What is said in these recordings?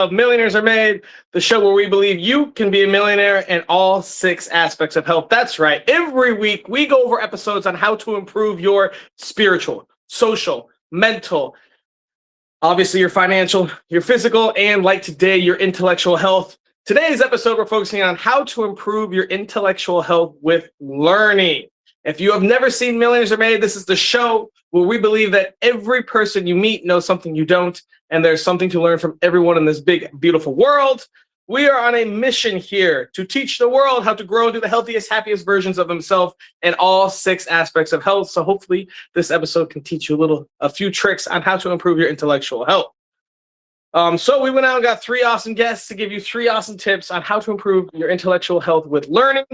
of Millionaires Are Made, the show where we believe you can be a millionaire in all 6 aspects of health. That's right. Every week, we go over episodes on how to improve your spiritual, social, mental, obviously your financial, your physical, and like today, your intellectual health. Today's episode, we're focusing on how to improve your intellectual health with learning. If you have never seen Millionaires Are Made, this is the show where we believe that every person you meet knows something you don't, and there's something to learn from everyone in this big, beautiful world. We are on a mission here to teach the world how to grow into the healthiest, happiest versions of themselves in all 6 aspects of health. So hopefully this episode can teach you a few tricks on how to improve your intellectual health. So we went out and got 3 awesome guests to give you 3 awesome tips on how to improve your intellectual health with learning.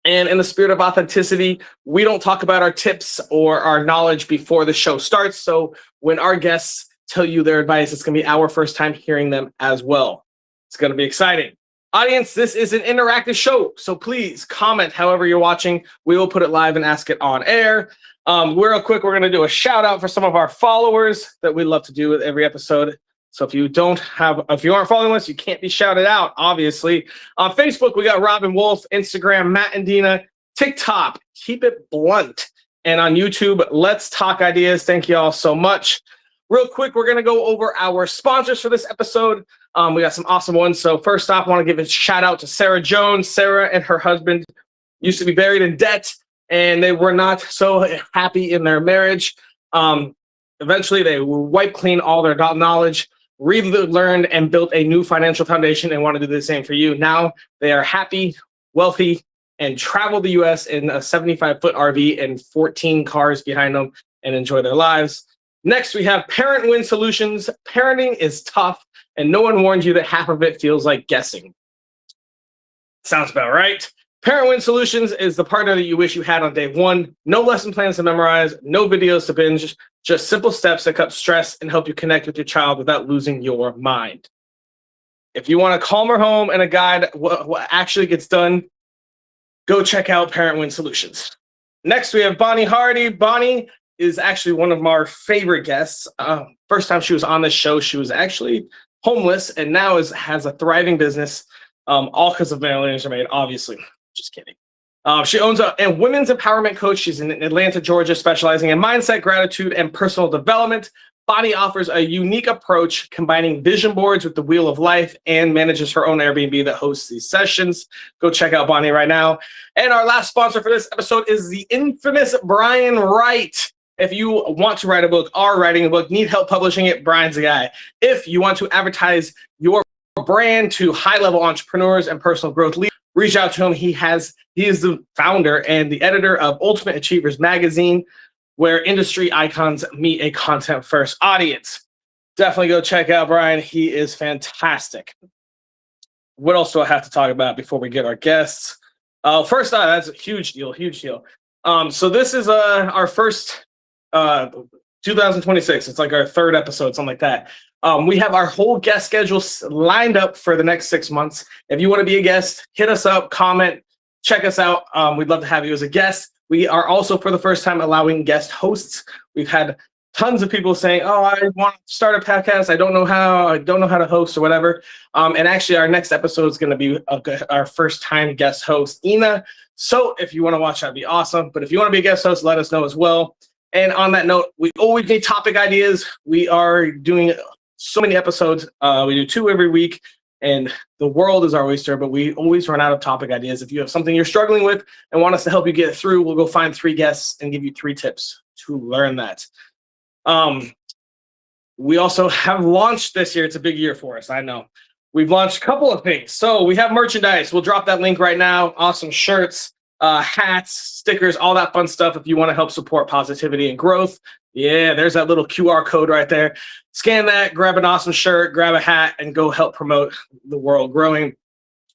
And in the spirit of authenticity, we don't talk about our tips or our knowledge before the show starts. So when our guests tell you their advice, it's going to be our first time hearing them as well. It's going to be exciting. Audience, this is an interactive show, so please comment however you're watching. We will put it live and ask it on air. Real quick, we're going to do a shout out for some of our followers that we love to do with every episode. So if you aren't following us, you can't be shouted out, obviously. On Facebook, we got Robin Wolf, Instagram, Matt and Dina, TikTok, Keep It Blunt. And on YouTube, Let's Talk Ideas. Thank you all so much. Real quick, we're going to go over our sponsors for this episode. We got some awesome ones. So first off, I want to give a shout out to Sarah Jones. Sarah and her husband used to be buried in debt, and they were not so happy in their marriage. Eventually, they wiped clean all their knowledge, relearned, and built a new financial foundation and want to do the same for you. Now they are happy, wealthy, and travel the U.S. in a 75-foot RV and 14 cars behind them and enjoy their lives. Next, we have Parent Win Solutions. Parenting is tough, and no one warned you that half of it feels like guessing. Sounds about right. Parent Win Solutions is the partner that you wish you had on day one. No lesson plans to memorize, no videos to binge, just simple steps that cut stress and help you connect with your child without losing your mind. If you want a calmer home and a guide what actually gets done, go check out Parent Win Solutions. Next, we have Bonnie Hardy. Bonnie is actually one of our favorite guests. First time she was on this show, she was actually homeless and now has a thriving business, all because of Millionaires Are Made, obviously. Just kidding. She owns a women's empowerment coach. She's in Atlanta, Georgia, specializing in mindset, gratitude, and personal development. Bonnie offers a unique approach, combining vision boards with the wheel of life, and manages her own Airbnb that hosts these sessions. Go check out Bonnie right now. And our last sponsor for this episode is the infamous Brian Wright. If you want to write a book, are writing a book, need help publishing it, Brian's the guy. If you want to advertise your brand to high-level entrepreneurs and personal growth leaders, reach out to him. He is the founder and the editor of Ultimate Achievers magazine, where industry icons meet a content-first audience. Definitely go check out Brian. He is fantastic. What else do I have to talk about before we get our guests? First off, that's a huge deal, huge deal. So this is our first 2026. It's like our 3rd episode, something like that. We have our whole guest schedule lined up for the next 6 months. If you want to be a guest, hit us up, comment, check us out. We'd love to have you as a guest. We are also, for the first time, allowing guest hosts. We've had tons of people saying, oh, I want to start a podcast. I don't know how to host or whatever. And actually, our next episode is going to be our first time guest host, Ina. So if you want to watch, that'd be awesome. But if you want to be a guest host, let us know as well. And on that note, we always need topic ideas. We are doing so many episodes. We do 2 every week, and the world is our oyster, but we always run out of topic ideas. If you have something you're struggling with and want us to help you get through, we'll go find 3 guests and give you 3 tips to learn that. We also have launched this year. It's a big year for us, I know. We've launched a couple of things. So we have merchandise. We'll drop that link right now. Awesome shirts, hats, stickers, all that fun stuff if you want to help support positivity and growth. Yeah, there's that little QR code right there. Scan that, grab an awesome shirt, grab a hat, and go help promote the world growing.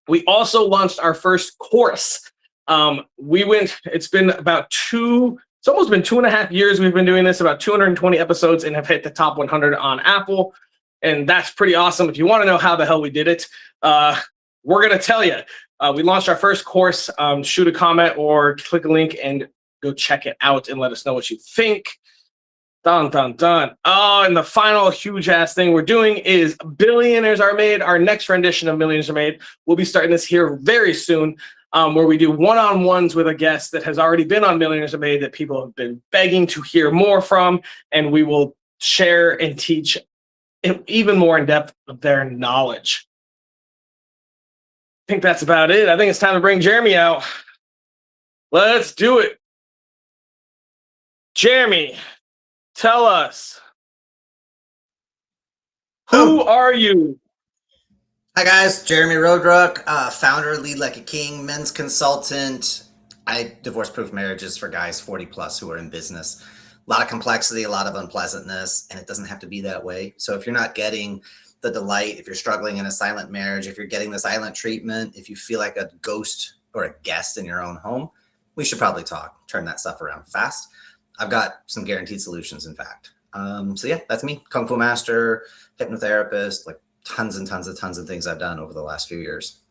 We also launched our first course. It's been about it's almost been 2.5 years we've been doing this, about 220 episodes, and have hit the top 100 on Apple. And that's pretty awesome. If you want to know how the hell we did it, we're going to tell you. We launched our first course. Shoot a comment or click a link and go check it out and let us know what you think. Dun, dun, dun. Oh, and the final huge ass thing we're doing is Billionaires Are Made. Our next rendition of Millionaires Are Made. We'll be starting this here very soon, where we do one-on-ones with a guest that has already been on Millionaires Are Made that people have been begging to hear more from, and we will share and teach even more in depth of their knowledge. I think that's about it. I think it's time to bring Jeremy out. Let's do it. Jeremy, tell us, who are you? Hi guys, Jeremy Roadruck, founder, Lead Like a King, men's consultant. I divorce-proof marriages for guys 40 plus who are in business. A lot of complexity, a lot of unpleasantness, and it doesn't have to be that way. So if you're not getting the delight, if you're struggling in a silent marriage, if you're getting the silent treatment, if you feel like a ghost or a guest in your own home, we should probably talk, turn that stuff around fast. I've got some guaranteed solutions, in fact. So yeah, that's me, Kung Fu master, hypnotherapist, like tons of things I've done over the last few years.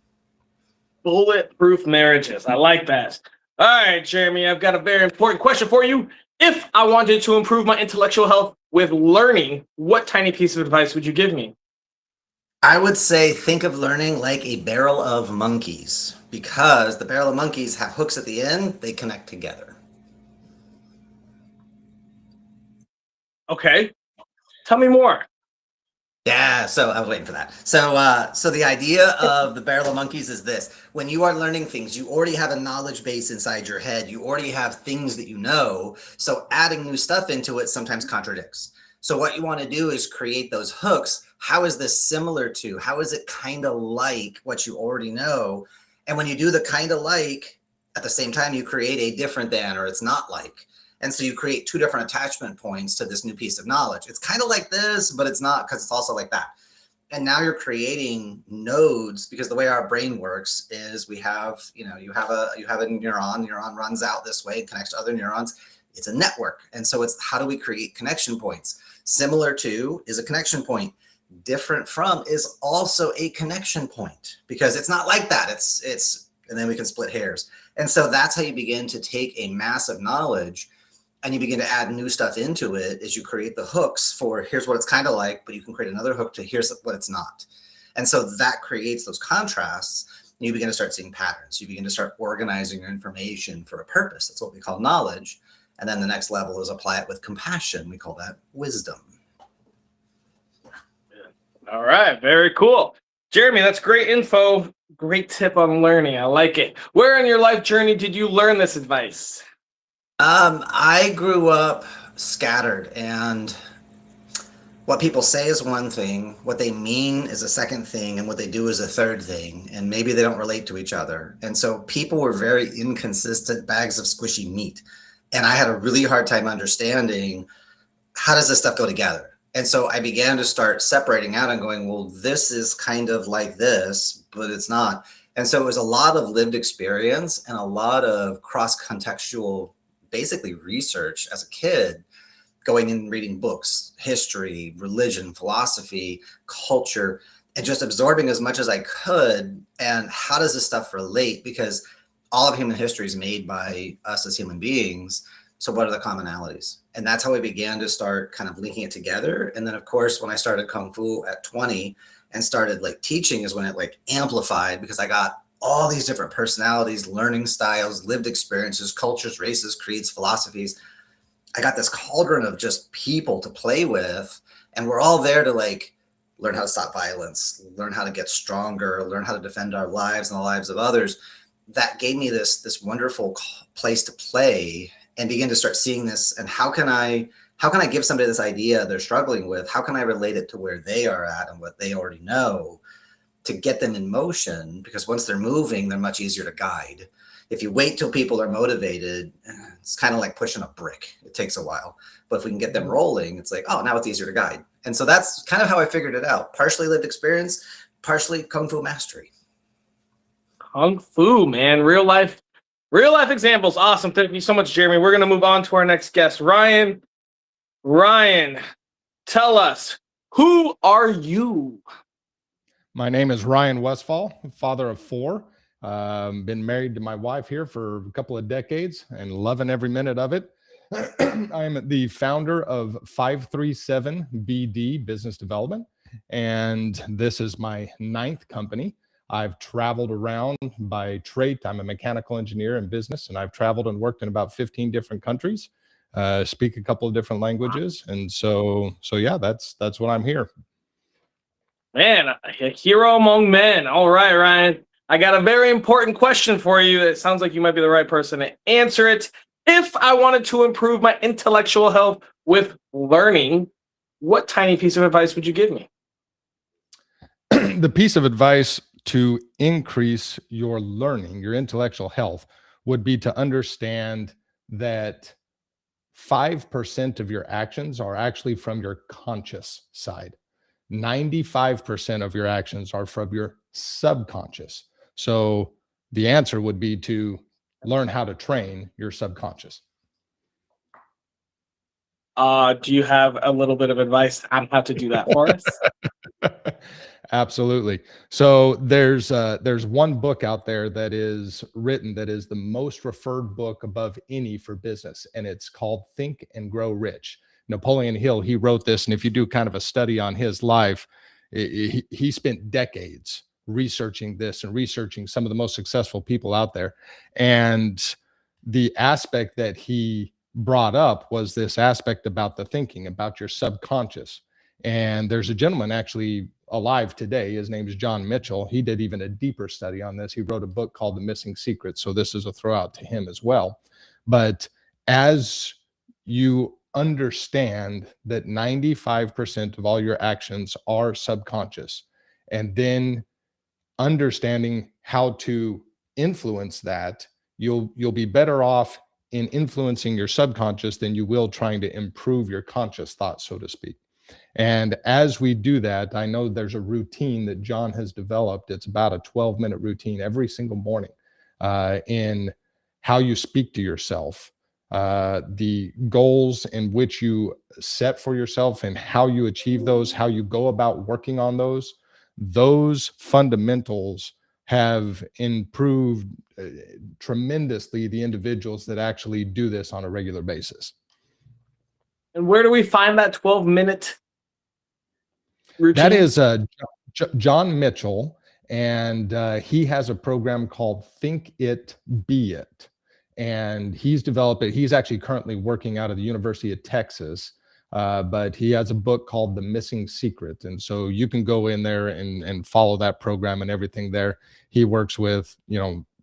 Bulletproof marriages. I like that. All right, Jeremy, I've got a very important question for you. If I wanted to improve my intellectual health with learning, what tiny piece of advice would you give me? I would say think of learning like a barrel of monkeys, because the barrel of monkeys have hooks at the end, they connect together. Okay. Tell me more. Yeah, so I was waiting for that. So the idea of the barrel of monkeys is this. When you are learning things, you already have a knowledge base inside your head. You already have things that you know. So adding new stuff into it sometimes contradicts. So what you want to do is create those hooks. How is this similar to? How is it kind of like what you already know? And when you do the kind of like, at the same time, you create a different than, or it's not like. And so you create two different attachment points to this new piece of knowledge. It's kind of like this, but it's not, because it's also like that. And now you're creating nodes, because the way our brain works is we have, you have a neuron runs out this way, connects to other neurons. It's a network. And so it's, how do we create connection points? Similar to is a connection point. Different from is also a connection point, because it's not like that. It's, and then we can split hairs. And so that's how you begin to take a mass of knowledge and you begin to add new stuff into it as you create the hooks for here's what it's kind of like, but you can create another hook to here's what it's not. And so that creates those contrasts. And you begin to start seeing patterns. You begin to start organizing your information for a purpose. That's what we call knowledge. And then the next level is apply it with compassion. We call that wisdom. All right, very cool. Jeremy, that's great info. Great tip on learning. I like it. Where in your life journey did you learn this advice? I grew up scattered, and what people say is one thing, what they mean is a second thing, and what they do is a third thing, and maybe they don't relate to each other. And so people were very inconsistent bags of squishy meat. And I had a really hard time understanding, how does this stuff go together? And so I began to start separating out and going, well, this is kind of like this, but it's not. And so it was a lot of lived experience and a lot of cross-contextual, basically research as a kid, going and reading books, history, religion, philosophy, culture, and just absorbing as much as I could. And how does this stuff relate? Because all of human history is made by us as human beings. So what are the commonalities? And that's how we began to start kind of linking it together. And then of course, when I started Kung Fu at 20 and started like teaching is when it like amplified, because I got all these different personalities, learning styles, lived experiences, cultures, races, creeds, philosophies. I got this cauldron of just people to play with, and we're all there to like learn how to stop violence, learn how to get stronger, learn how to defend our lives and the lives of others. That gave me this wonderful place to play and begin to start seeing this. And how can I give somebody this idea they're struggling with? How can I relate it to where they are at and what they already know to get them in motion? Because once they're moving, they're much easier to guide. If you wait till people are motivated, it's kind of like pushing a brick. It takes a while. But if we can get them rolling, it's like, oh, now it's easier to guide. And so that's kind of how I figured it out. Partially lived experience, partially Kung Fu mastery. Kung Fu, man. Real life examples. Awesome. Thank you so much, Jeremy. We're going to move on to our next guest, Rion. Rion, tell us, who are you? My name is Rion Westfall, father of 4. Been married to my wife here for a couple of decades and loving every minute of it. I'm the founder of 537BD Business Development, and this is my 9th company. I've traveled around by trade. I'm a mechanical engineer in business, and I've traveled and worked in about 15 different countries, speak a couple of different languages. And so yeah, that's what I'm here. Man, a hero among men. All right, Ryan. I got a very important question for you. It sounds like you might be the right person to answer it. If I wanted to improve my intellectual health with learning, what tiny piece of advice would you give me? The piece of advice to increase your learning, your intellectual health, would be to understand that 5% of your actions are actually from your conscious side. 95% of your actions are from your subconscious. So the answer would be to learn how to train your subconscious. Do you have a little bit of advice on how to do that for us? Absolutely. So there's one book out there that is written that is the most referred book above any for business, and it's called Think and Grow Rich. Napoleon Hill, he wrote this, and if you do kind of a study on his life, he spent decades researching this and researching some of the most successful people out there. And the aspect that he brought up was this aspect about the thinking, about your subconscious. And there's a gentleman actually alive today. His name is John Mitchell. He did even a deeper study on this. He wrote a book called The Missing Secret. So this is a throw out to him as well. But as you understand that 95% of all your actions are subconscious, and then understanding how to influence that, you'll be better off in influencing your subconscious than you will trying to improve your conscious thoughts, so to speak. And as we do that, I know there's a routine that John has developed. It's about a 12-minute routine every single morning in how you speak to yourself, the goals in which you set for yourself and how you achieve those, how you go about working on those. Those fundamentals have improved tremendously the individuals that actually do this on a regular basis. And where do we find that 12-minute routine? That is John Mitchell, and he has a program called Think It, Be It. And he's developed it. He's actually currently working out of the University of Texas, but he has a book called The Missing Secret. And so you can go in there and follow that program and everything there. He works with,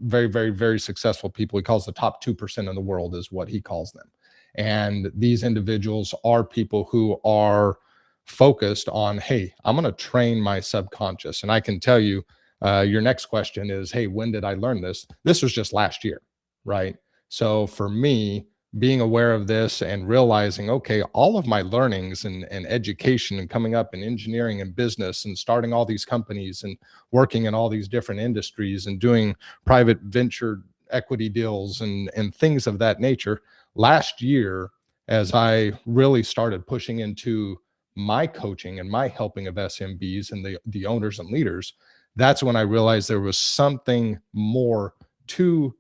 very, very, very successful people. He calls the top 2% in the world is what he calls them. And these individuals are people who are focused on, hey, I'm going to train my subconscious. And I can tell you, your next question is, hey, when did I learn this? This was just last year, right? So for me, being aware of this and realizing, okay, all of my learnings and education and coming up in engineering and business and starting all these companies and working in all these different industries and doing private venture equity deals and things of that nature. Last year, as I really started pushing into my coaching and my helping of SMBs and the owners and leaders, that's when I realized there was something more to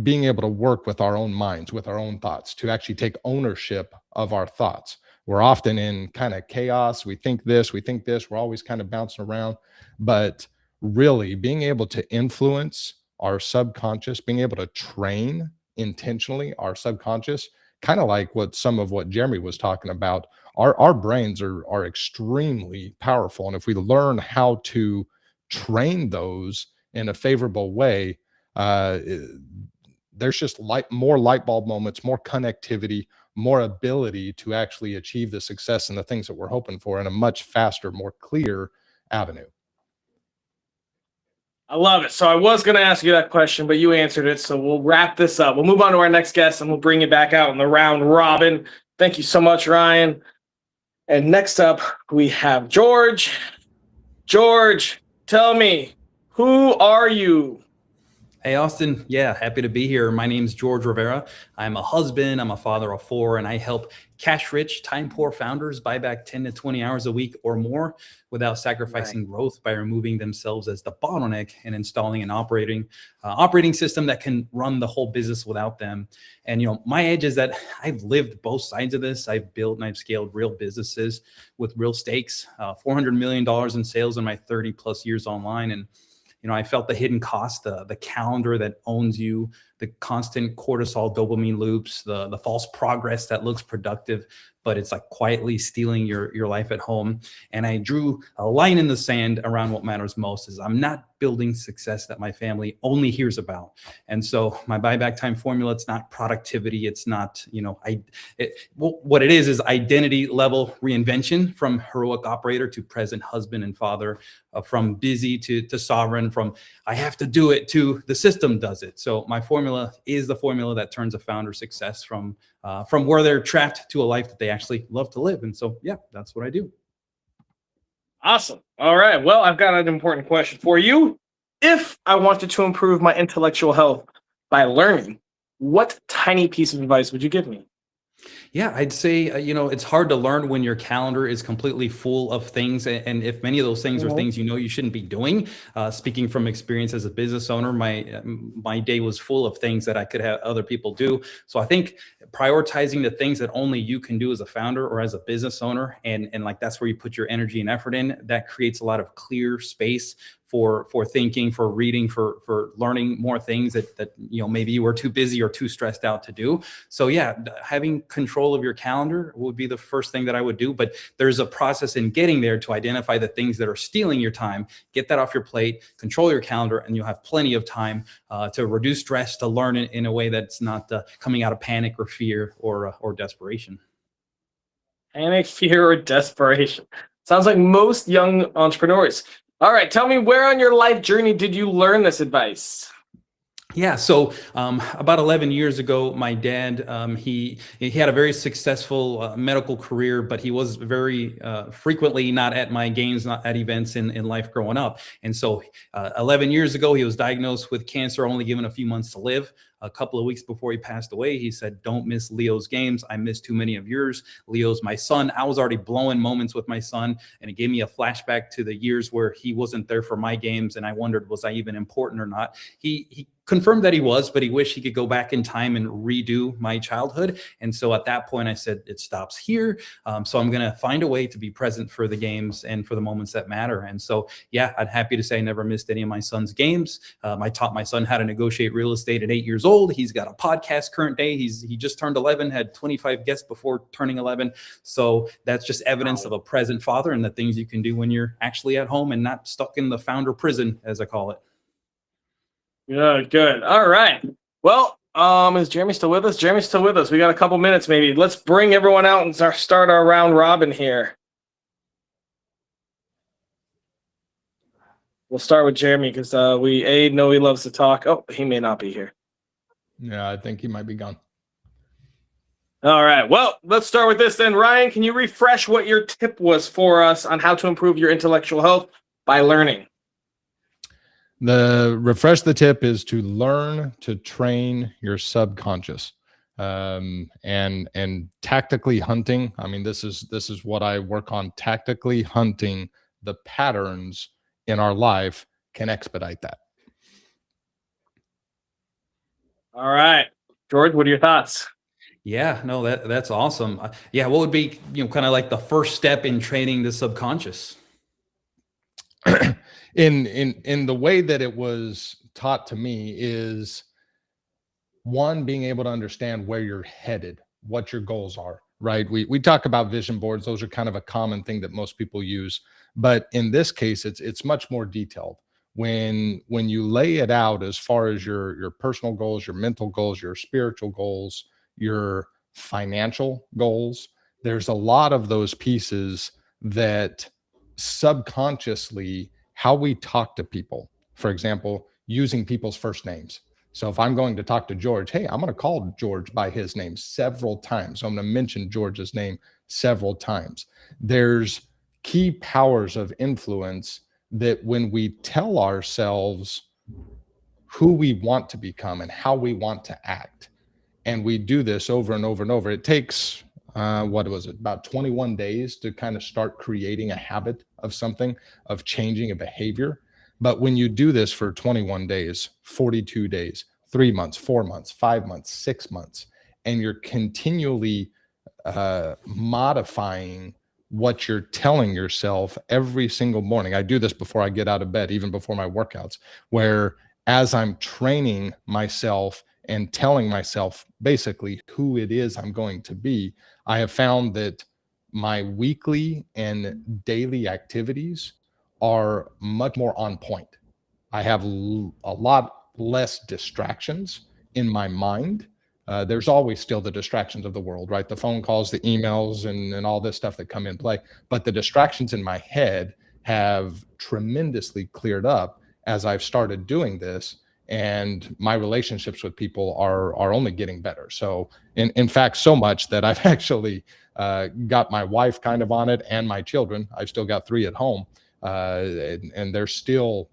being able to work with our own minds, with our own thoughts, to actually take ownership of our thoughts. We're often in kind of chaos. We think this, we're always kind of bouncing around, but really being able to influence our subconscious, being able to train intentionally our subconscious, kind of like some of what Jeremy was talking about. Our brains are extremely powerful. And if we learn how to train those in a favorable way, there's just more light bulb moments, more connectivity, more ability to actually achieve the success and the things that we're hoping for in a much faster, more clear avenue. I love it. So I was going to ask you that question, but you answered it. So we'll wrap this up. We'll move on to our next guest and we'll bring you back out in the round robin. Thank you so much, Ryan. And next up, we have George. George, tell me, who are you? Hey, Austin. Yeah, happy to be here. My name's George Rivera. I'm a husband, I'm a father of 4, and I help cash rich, time poor founders buy back 10 to 20 hours a week or more without sacrificing growth by removing themselves as the bottleneck and installing an operating system that can run the whole business without them. And, my edge is that I've lived both sides of this. I've built and I've scaled real businesses with real stakes, $400 million in sales in my 30 plus years online. And I felt the hidden cost, the calendar that owns you, the constant cortisol dopamine loops, the false progress that looks productive, but it's like quietly stealing your life at home. And I drew a line in the sand around what matters most is I'm not building success that my family only hears about. And so my buyback time formula, it's not productivity. It's not, what it is identity level reinvention from heroic operator to present husband and father, from busy to sovereign, from I have to do it to the system does it. So my formula is the formula that turns a founder's success from where they're trapped to a life that they actually love to live. And so, yeah, that's what I do. Awesome. All right. Well, I've got an important question for you. If I wanted to improve my intellectual health by learning, what tiny piece of advice would you give me? Yeah, I'd say, it's hard to learn when your calendar is completely full of things. And if many of those things are things you shouldn't be doing, speaking from experience as a business owner, my day was full of things that I could have other people do. So I think prioritizing the things that only you can do as a founder or as a business owner, and like that's where you put your energy and effort in, that creates a lot of clear space for thinking, for reading, for learning more things that maybe you were too busy or too stressed out to do. So yeah, having control of your calendar would be the first thing that I would do. But there's a process in getting there to identify the things that are stealing your time, get that off your plate, control your calendar, and you'll have plenty of time to reduce stress, to learn it in a way that's not coming out of panic or fear or desperation. Panic, fear, or desperation. Sounds like most young entrepreneurs. All right, tell me, where on your life journey did you learn this advice? Yeah, so about 11 years ago, my dad, he had a very successful medical career, but he was very frequently not at my games, not at events in life growing up. And so 11 years ago, he was diagnosed with cancer, only given a few months to live. A couple of weeks before he passed away, he said, "Don't miss Leo's games. I missed too many of yours. Leo's my son." I was already blowing moments with my son, and it gave me a flashback to the years where he wasn't there for my games, and I wondered, was I even important or not? He confirmed that he was, but he wished he could go back in time and redo my childhood. And so at that point, I said, it stops here. So I'm going to find a way to be present for the games and for the moments that matter. And so, yeah, I'm happy to say I never missed any of my son's games. I taught my son how to negotiate real estate at 8 years old. He's got a podcast current day. He just turned 11, had 25 guests before turning 11. So that's just evidence of a present father and the things you can do when you're actually at home and not stuck in the founder prison, as I call it. Good. All right. Well, is Jeremy still with us? Jeremy's still with us. We got a couple minutes, maybe. Let's bring everyone out and start our round robin here. We'll start with Jeremy because we know he loves to talk. Oh, he may not be here. Yeah, I think he might be gone. All right. Well, let's start with this then. Ryan, can you refresh what your tip was for us on how to improve your intellectual health by learning? The refresh the tip is to learn to train your subconscious, and tactically hunting. I mean, this is what I work on. Tactically hunting the patterns in our life can expedite that. All right, George, what are your thoughts? Yeah, no, that's awesome. Yeah, what would be kind of like the first step in training the subconscious? in the way that it was taught to me is, one, being able to understand where you're headed, what your goals are, right? We talk about vision boards. Those are kind of a common thing that most people use, but in this case, it's much more detailed. When you lay it out as far as your personal goals, your mental goals, your spiritual goals, your financial goals, there's a lot of those pieces that subconsciously, how we talk to people, for example, using people's first names. So if I'm going to talk to George, hey, I'm going to call George by his name several times. So I'm going to mention George's name several times. There's key powers of influence that when we tell ourselves who we want to become and how we want to act. And we do this over and over and over. It takes, what was it, about 21 days to kind of start creating a habit of something, of changing a behavior. But when you do this for 21 days, 42 days, 3 months, 4 months, 5 months, 6 months, and you're continually modifying what you're telling yourself every single morning. I do this before I get out of bed, even before my workouts, where as I'm training myself and telling myself basically who it is I'm going to be, I have found that my weekly and daily activities are much more on point. I have a lot less distractions in my mind. There's always still the distractions of the world, right? The phone calls, the emails, and all this stuff that come in play. But the distractions in my head have tremendously cleared up as I've started doing this. And my relationships with people are only getting better. So in fact, so much that I've actually got my wife kind of on it and my children. I've still got 3 at home. And they're still,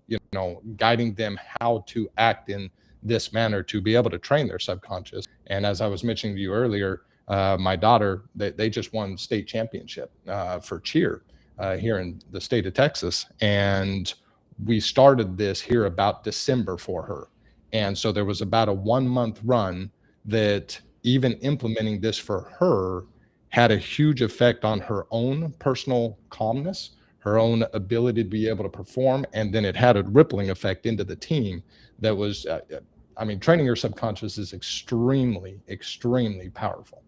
guiding them how to act in this manner to be able to train their subconscious. And as I was mentioning to you earlier, my daughter, they just won state championship for cheer here in the state of Texas. And we started this here about December for her. And so there was about a 1-month run that even implementing this for her had a huge effect on her own personal calmness, her own ability to be able to perform. And then it had a rippling effect into the team that was, training your subconscious is extremely, extremely powerful.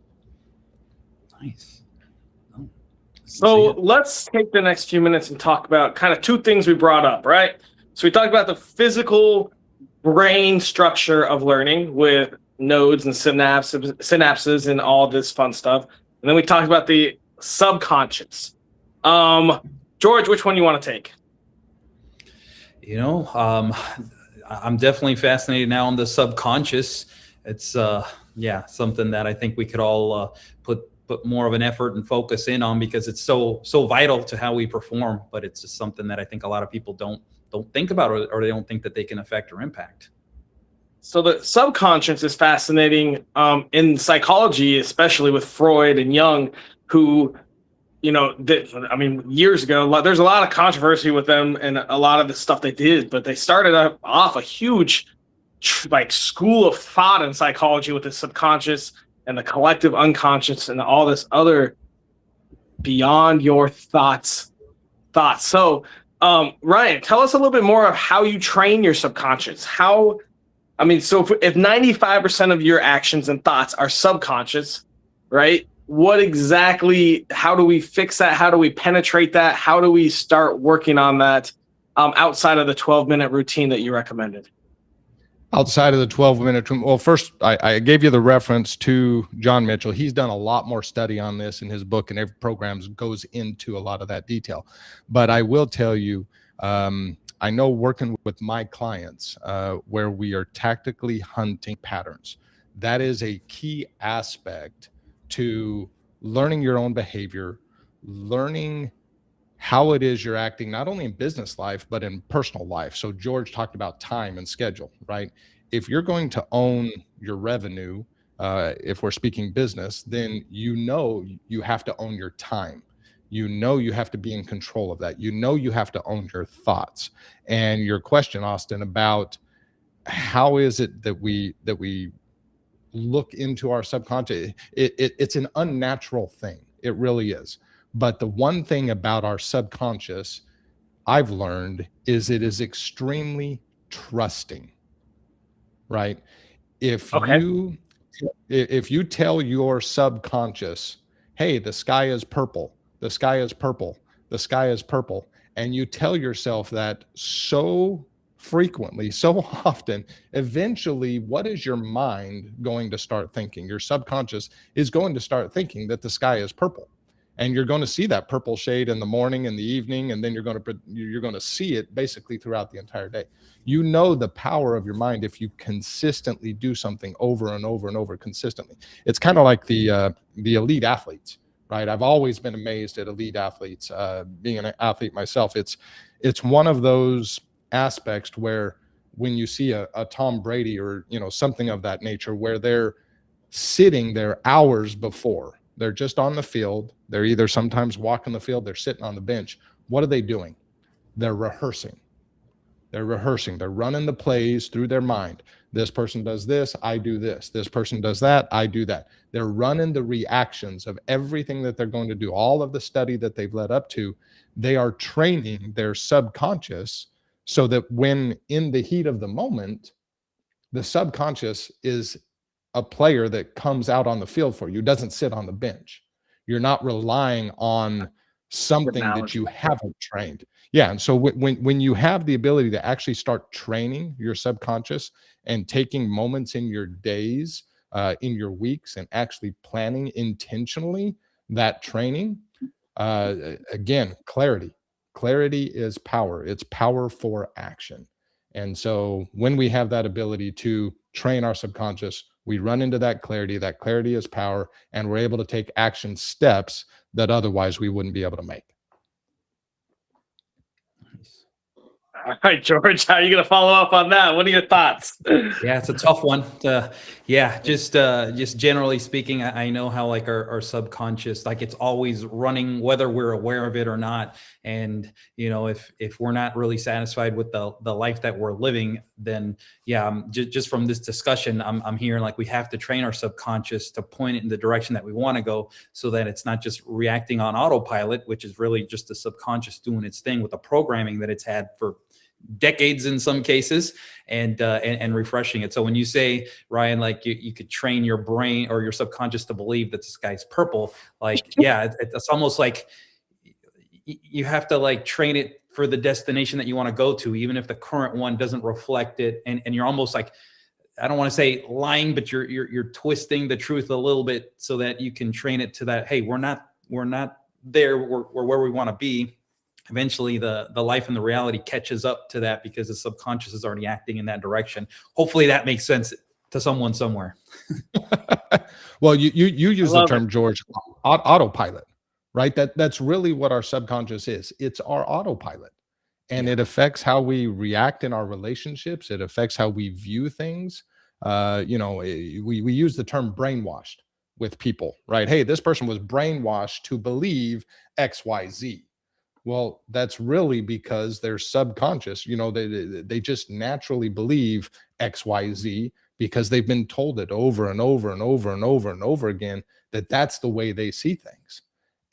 Nice. Oh, So let's take the next few minutes and talk about kind of 2 things we brought up, right? So we talked about the physical brain structure of learning with nodes and synapses and all this fun stuff. And then we talked about the subconscious. George, which one you want to take? I'm definitely fascinated now on the subconscious. It's something that I think we could all put more of an effort and focus in on, because it's so vital to how we perform. But it's just something that I think a lot of people don't think about, or they don't think that they can affect or impact. So the subconscious is fascinating in psychology, especially with Freud and Jung, who, years ago, there's a lot of controversy with them and a lot of the stuff they did, but they started off a huge school of thought in psychology with the subconscious and the collective unconscious and all this other beyond your thoughts. So, Rion, tell us a little bit more of how you train your subconscious. So if 95% of your actions and thoughts are subconscious, right? How do we fix that? How do we penetrate that? How do we start working on that outside of the 12-minute routine that you recommended? Outside of the 12-minute, well, first, I gave you the reference to John Mitchell. He's done a lot more study on this in his book, and every program goes into a lot of that detail. But I will tell you, I know working with my clients where we are tactically hunting patterns, that is a key aspect to learning your own behavior, learning how it is you're acting, not only in business life, but in personal life. So George talked about time and schedule, right? If you're going to own your revenue, if we're speaking business, then you have to own your time. You have to be in control of that. You have to own your thoughts. And your question, Austin, about how is it that we look into our subconscious, it's an unnatural thing. It really is. But the one thing about our subconscious I've learned is it is extremely trusting, right? If you tell your subconscious, hey, the sky is purple, the sky is purple, the sky is purple, and you tell yourself that so frequently, so often, eventually, what is your mind going to start thinking? Your subconscious is going to start thinking that the sky is purple. And you're going to see that purple shade in the morning and the evening, and then you're going to see it basically throughout the entire day. You know the power of your mind if you consistently do something over and over and over consistently. It's kind of like the elite athletes, right? I've always been amazed at elite athletes. Being an athlete myself, it's one of those aspects where when you see a Tom Brady or, something of that nature, where they're sitting there hours before. They're just on the field. They're either sometimes walking the field, they're sitting on the bench. What are they doing? They're rehearsing. They're rehearsing. They're running the plays through their mind. This person does this, I do this. This person does that, I do that. They're running the reactions of everything that they're going to do, all of the study that they've led up to. They are training their subconscious so that when in the heat of the moment, the subconscious is a player that comes out on the field for you, doesn't sit on the bench. You're not relying on something that you haven't trained. Yeah. And so when you have the ability to actually start training your subconscious and taking moments in your days, in your weeks, and actually planning intentionally that training, again, clarity is power. It's power for action. And so when we have that ability to train our subconscious, we run into that clarity. That clarity is power, and we're able to take action steps that otherwise we wouldn't be able to make. All right, George, how are you going to follow up on that? What are your thoughts? Yeah, it's a tough one. Just generally speaking, I know how like our subconscious, like it's always running, whether we're aware of it or not. And if we're not really satisfied with the life that we're living, then just from this discussion, I'm hearing like we have to train our subconscious to point it in the direction that we want to go, so that it's not just reacting on autopilot, which is really just the subconscious doing its thing with the programming that it's had for decades in some cases, and refreshing it. So when you say, Ryan, like you could train your brain or your subconscious to believe that the sky's purple, like, it's almost like you have to like train it for the destination that you want to go to, even if the current one doesn't reflect it. And you're almost like, I don't want to say lying, but you're twisting the truth a little bit so that you can train it to that, hey, we're not there, we're where we want to be. Eventually the life and the reality catches up to that, because the subconscious is already acting in that direction. Hopefully that makes sense to someone somewhere. Well, you use the term, George, autopilot, right? That's really what our subconscious is. It's our autopilot, and it affects how we react in our relationships. It affects how we view things. We use the term brainwashed with people, right? Hey, this person was brainwashed to believe X, Y, Z. Well, that's really because they're subconscious. They just naturally believe X, Y, Z because they've been told it over and over and over and over and over again that that's the way they see things.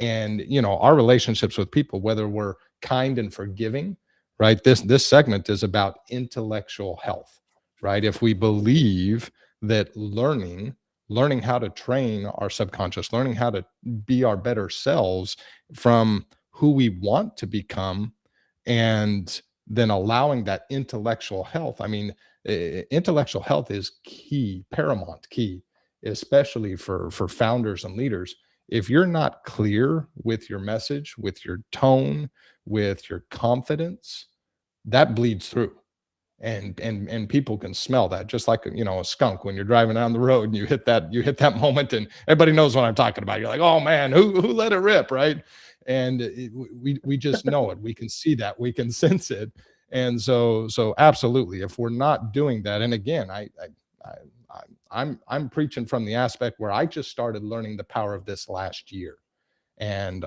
And, our relationships with people, whether we're kind and forgiving, right? This segment is about intellectual health, right? If we believe that learning how to train our subconscious, learning how to be our better selves from who we want to become, and then allowing that intellectual health. I mean, intellectual health is key, paramount key, especially for founders and leaders. If you're not clear with your message, with your tone, with your confidence, that bleeds through. And people can smell that, just like a skunk when you're driving down the road and you hit that moment, and everybody knows what I'm talking about. You're like, oh man, who let it rip, right? And we just know it. We can see that. We can sense it. And so absolutely, if we're not doing that, and again, I'm preaching from the aspect where I just started learning the power of this last year, and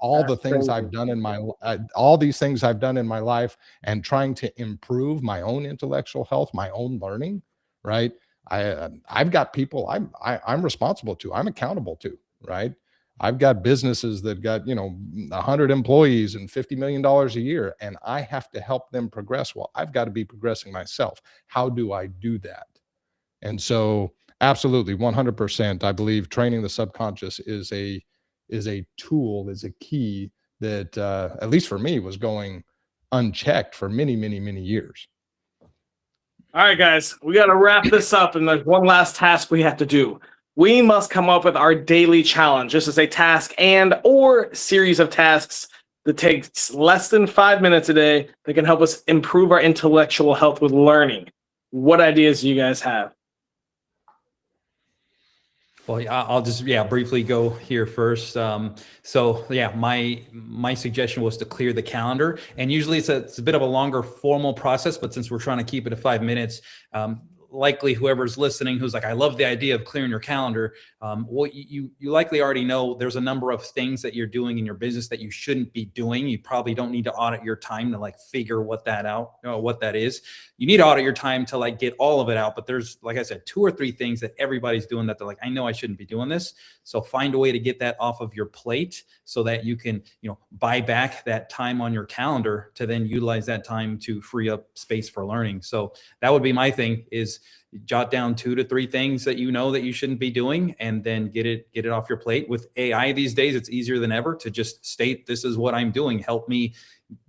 all these things I've done in my life, and trying to improve my own intellectual health, my own learning, right? I've got people I'm responsible to, I'm accountable to, right? I've got businesses that got 100 employees and $50 million a year, and I have to help them progress. Well, I've got to be progressing myself. How do I do that? And so absolutely 100%, I believe training the subconscious is a tool, is a key that at least for me was going unchecked for many, many, many years. All right, guys, we got to wrap this up, and there's one last task we have to do. We must come up with our daily challenge. This is a task or series of tasks that takes less than 5 minutes a day that can help us improve our intellectual health with learning. What ideas do you guys have? Well, yeah, I'll just briefly go here first. So yeah, my suggestion was to clear the calendar, and usually it's a bit of a longer formal process, but since we're trying to keep it to 5 minutes, likely whoever's listening who's like, I love the idea of clearing your calendar. Well, you likely already know there's a number of things that you're doing in your business that you shouldn't be doing. You probably don't need to audit your time to like figure what that out, what that is. You need to audit your time to like get all of it out. But there's, like I said, 2 or 3 things that everybody's doing that they're like, I know I shouldn't be doing this. So find a way to get that off of your plate so that you can, buy back that time on your calendar to then utilize that time to free up space for learning. So that would be my thing, is jot down 2 to 3 things that you know that you shouldn't be doing, and then get it off your plate. With AI these days, it's easier than ever to just state, this is what I'm doing. Help me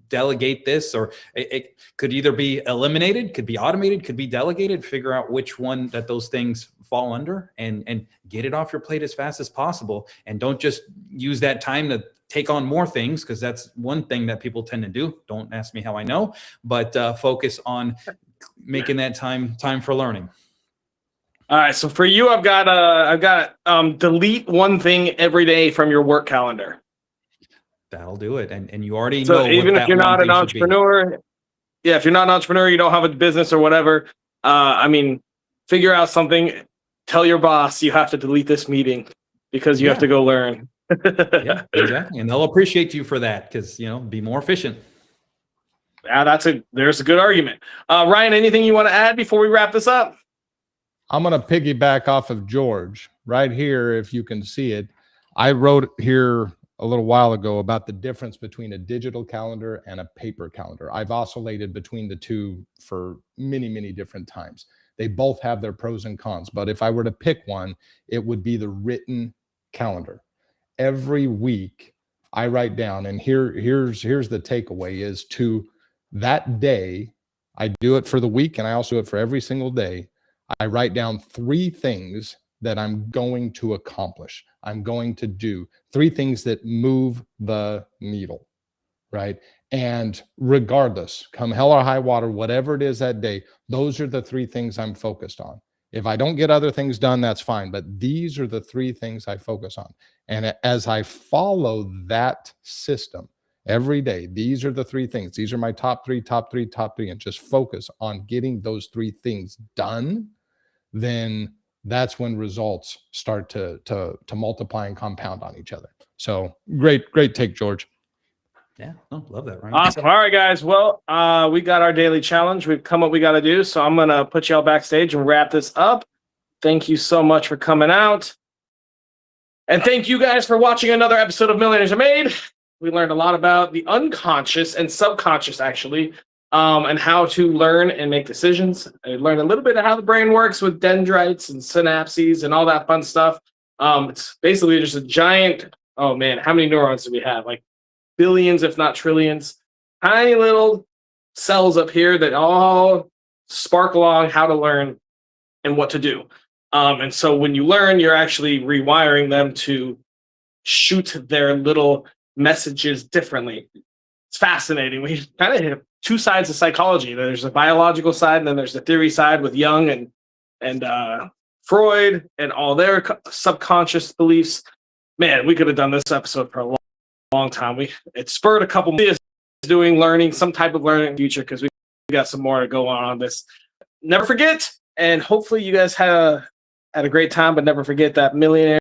delegate this, or it could either be eliminated, could be automated, could be delegated. Figure out which one that those things fall under, and get it off your plate as fast as possible. And don't just use that time to take on more things, because that's one thing that people tend to do. Don't ask me how I know, but focus on making that time for learning. All right. So for you, I've got delete one thing every day from your work calendar. That'll do it. And you already know. So even if you're not an entrepreneur, if you're not an entrepreneur, you don't have a business or whatever. Figure out something. Tell your boss you have to delete this meeting because you have to go learn. Yeah, exactly. And they'll appreciate you for that, because be more efficient. Yeah, there's a good argument. Ryan, anything you want to add before we wrap this up? I'm going to piggyback off of George right here. If you can see it, I wrote here a little while ago about the difference between a digital calendar and a paper calendar. I've oscillated between the two for many, many different times. They both have their pros and cons, but if I were to pick one, it would be the written calendar. Every week I write down, and here's the takeaway, is to that day, I do it for the week, and I also do it for every single day. I write down 3 things that I'm going to accomplish. I'm going to do 3 things that move the needle, right? And regardless, come hell or high water, whatever it is that day, those are the 3 things I'm focused on. If I don't get other things done, that's fine. But these are the 3 things I focus on. And as I follow that system every day, these are the 3 things. These are my top 3, and just focus on getting those 3 things done, then that's when results start to multiply and compound on each other. So great take, George. Yeah, love that, Ryan. Awesome. All right, guys. Well, we got our daily challenge. We've come what we got to do. So I'm going to put y'all backstage and wrap this up. Thank you so much for coming out. And thank you guys for watching another episode of Millionaires Are Made. We learned a lot about the unconscious and subconscious, actually, and how to learn and make decisions. I learned a little bit of how the brain works with dendrites and synapses and all that fun stuff. It's basically just a giant, oh man, how many neurons do we have? Like billions, if not trillions, tiny little cells up here that all spark along how to learn and what to do. And so when you learn, you're actually rewiring them to shoot their little messages differently. It's fascinating. We kind of have 2 sides of psychology. There's a biological side, and then there's the theory side with Jung and Freud and all their subconscious beliefs. Man, we could have done this episode for a long time. It spurred a couple of doing learning, some type of learning in the future, because we got some more to go on this. Never forget, and hopefully you guys had a great time, but never forget that Millionaires